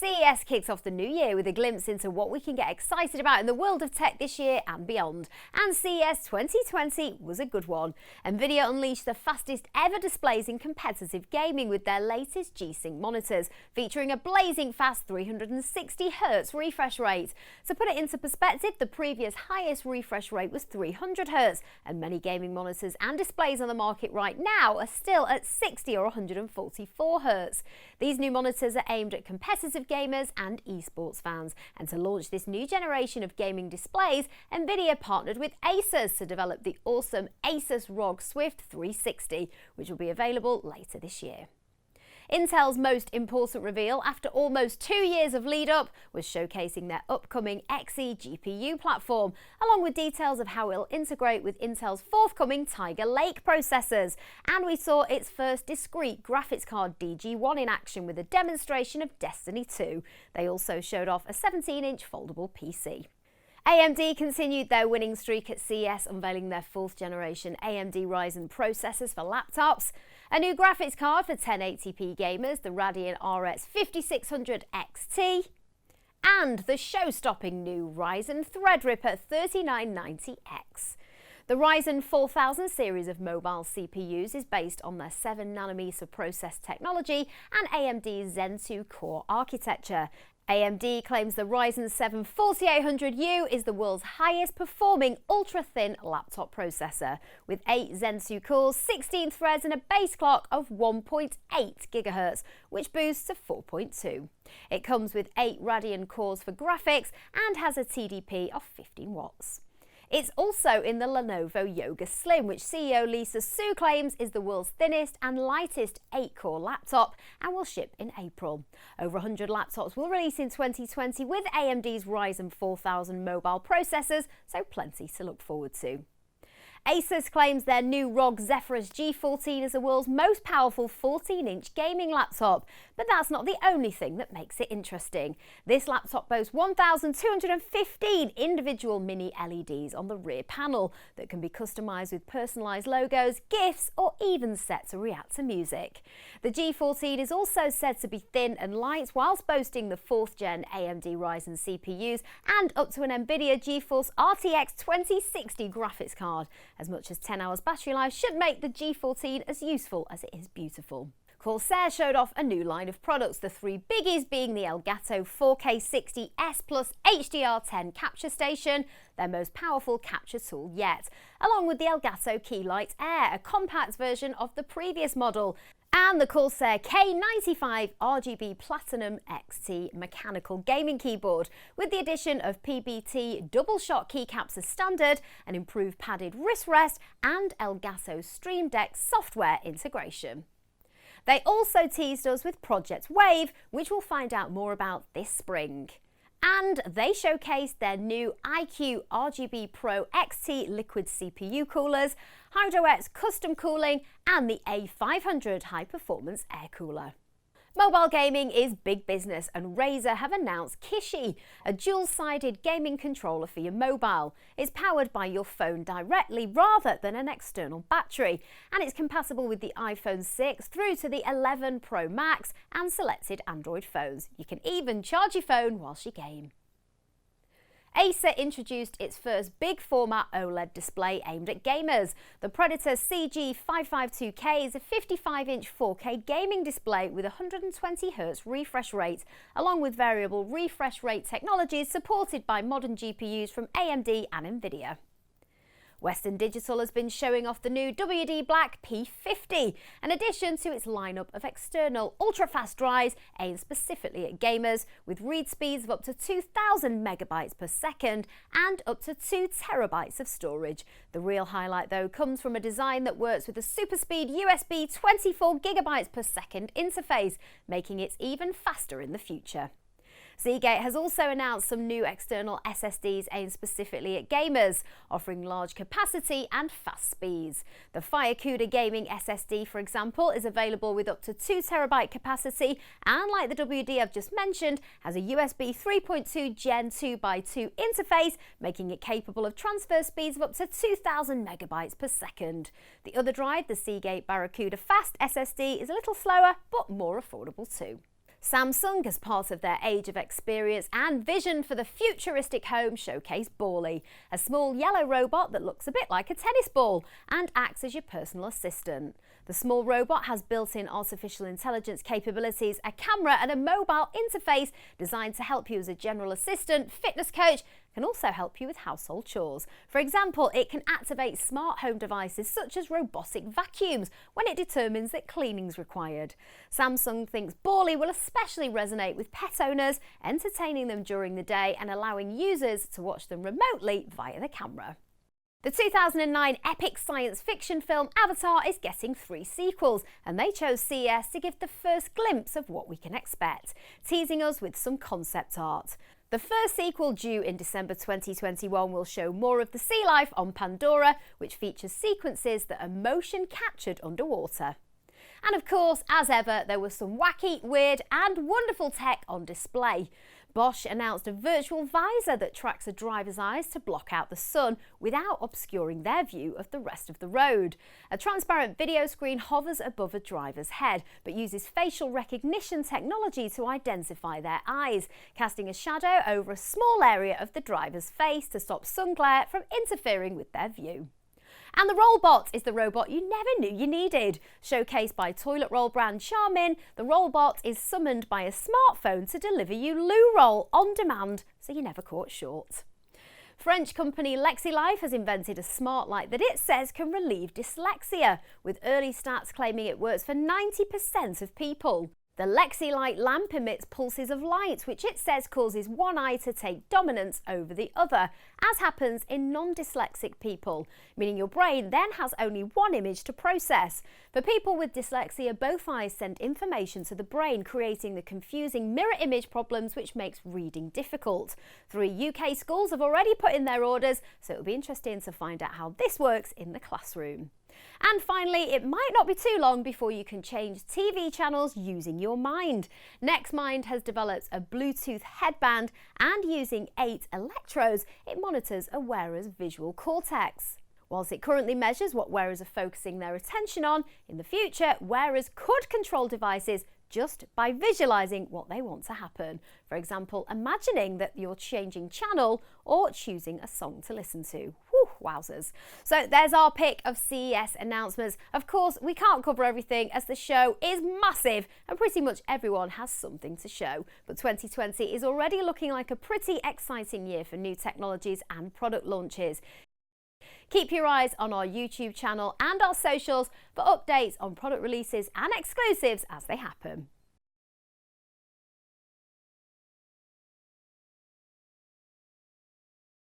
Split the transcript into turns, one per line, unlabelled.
CES kicks off the new year with a glimpse into what we can get excited about in the world of tech this year and beyond. And CES 2020 was a good one. NVIDIA unleashed the fastest ever displays in competitive gaming with their latest G-Sync monitors, featuring a blazing fast 360Hz refresh rate. To put it into perspective, the previous highest refresh rate was 300Hz, and many gaming monitors and displays on the market right now are still at 60 or 144Hz. These new monitors are aimed at competitive gamers and esports fans, and to launch this new generation of gaming displays, NVIDIA partnered with Asus to develop the awesome Asus ROG Swift 360, which will be available later this year. Intel's most important reveal after almost 2 years of lead-up was showcasing their upcoming Lexy GPU platform, along with details of how it'll integrate with Intel's forthcoming Tiger Lake processors. And we saw its first discrete graphics card DG1 in action with a demonstration of Destiny 2. They also showed off a 17-inch foldable PC. AMD continued their winning streak at CES, unveiling their 4th generation AMD Ryzen processors for laptops, a new graphics card for 1080p gamers, the Radeon RX 5600 XT, and the show-stopping new Ryzen Threadripper 3990X. The Ryzen 4000 series of mobile CPUs is based on their 7nm process technology and AMD's Zen 2 core architecture. AMD claims the Ryzen 7 4800U is the world's highest performing ultra-thin laptop processor, with 8 Zen 2 cores, 16 threads and a base clock of 1.8 GHz, which boosts to 4.2. It comes with 8 Radeon cores for graphics and has a TDP of 15 watts. It's also in the Lenovo Yoga Slim, which CEO Lisa Su claims is the world's thinnest and lightest 8-core laptop and will ship in April. Over 100 laptops will release in 2020 with AMD's Ryzen 4000 mobile processors, so plenty to look forward to. Asus claims their new ROG Zephyrus G14 is the world's most powerful 14-inch gaming laptop, but that's not the only thing that makes it interesting. This laptop boasts 1,215 individual mini LEDs on the rear panel that can be customised with personalised logos, GIFs, or even set to react to music. The G14 is also said to be thin and light, whilst boasting the 4th gen AMD Ryzen CPUs and up to an NVIDIA GeForce RTX 2060 graphics card. As much as 10 hours battery life should make the G14 as useful as it is beautiful. Corsair showed off a new line of products, the 3 biggies being the Elgato 4K60S Plus HDR10 capture station, their most powerful capture tool yet, along with the Elgato Keylight Air, a compact version of the previous model, and the Corsair K95 RGB Platinum XT mechanical gaming keyboard, with the addition of PBT double-shot keycaps as standard, an improved padded wrist rest, and Elgato Stream Deck software integration. They also teased us with Project Wave, which we'll find out more about this spring. And they showcased their new iQ RGB Pro XT liquid CPU coolers, HydroX custom cooling, and the A500 high-performance air cooler. Mobile gaming is big business, and Razer have announced Kishi, a dual-sided gaming controller for your mobile. It's powered by your phone directly rather than an external battery, and it's compatible with the iPhone 6 through to the 11 Pro Max and selected Android phones. You can even charge your phone whilst you game. Acer introduced its first big format OLED display aimed at gamers. The Predator CG552K is a 55-inch 4K gaming display with 120Hz refresh rate, along with variable refresh rate technologies supported by modern GPUs from AMD and NVIDIA. Western Digital has been showing off the new WD Black P50, an addition to its lineup of external ultra-fast drives aimed specifically at gamers, with read speeds of up to 2,000 megabytes per second and up to 2 terabytes of storage. The real highlight, though, comes from a design that works with a super speed USB 24 gigabytes per second interface, making it even faster in the future. Seagate has also announced some new external SSDs aimed specifically at gamers, offering large capacity and fast speeds. The FireCuda Gaming SSD, for example, is available with up to 2 terabyte capacity and, like the WD I've just mentioned, has a USB 3.2 Gen 2x2 interface, making it capable of transfer speeds of up to 2,000 megabytes per second. The other drive, the Seagate Barracuda Fast SSD, is a little slower but more affordable too. Samsung, as part of their Age of Experience and Vision for the Futuristic Home, showcased Borley, a small yellow robot that looks a bit like a tennis ball and acts as your personal assistant. The small robot has built-in artificial intelligence capabilities, a camera and a mobile interface designed to help you as a general assistant, fitness coach, can also help you with household chores. For example, it can activate smart home devices such as robotic vacuums when it determines that cleaning is required. Samsung thinks Borley will especially resonate with pet owners, entertaining them during the day and allowing users to watch them remotely via the camera. The 2009 epic science fiction film Avatar is getting 3 sequels, and they chose CES to give the first glimpse of what we can expect, teasing us with some concept art. The first sequel, due in December 2021, will show more of the sea life on Pandora, which features sequences that are motion captured underwater. And of course, as ever, there was some wacky, weird and wonderful tech on display. Bosch announced a virtual visor that tracks a driver's eyes to block out the sun without obscuring their view of the rest of the road. A transparent video screen hovers above a driver's head, but uses facial recognition technology to identify their eyes, casting a shadow over a small area of the driver's face to stop sun glare from interfering with their view. And the Rollbot is the robot you never knew you needed. Showcased by toilet roll brand Charmin, the Rollbot is summoned by a smartphone to deliver you loo roll on demand, so you're never caught short. French company Lexy has invented a smart light that it says can relieve dyslexia, with early stats claiming it works for 90% of people. The Lexy light lamp emits pulses of light, which it says causes one eye to take dominance over the other, as happens in non-dyslexic people, meaning your brain then has only one image to process. For people with dyslexia, both eyes send information to the brain, creating the confusing mirror image problems which makes reading difficult. 3 UK schools have already put in their orders, so it'll be interesting to find out how this works in the classroom. And finally, it might not be too long before you can change TV channels using your mind. NextMind has developed a Bluetooth headband, and using 8 electrodes, it monitors a wearer's visual cortex. Whilst it currently measures what wearers are focusing their attention on, in the future, wearers could control devices just by visualising what they want to happen. For example, imagining that you're changing channel or choosing a song to listen to. Whew, wowzers. So there's our pick of CES announcements. Of course, we can't cover everything as the show is massive and pretty much everyone has something to show. But 2020 is already looking like a pretty exciting year for new technologies and product launches. Keep your eyes on our YouTube channel and our socials for updates on product releases and exclusives as they happen.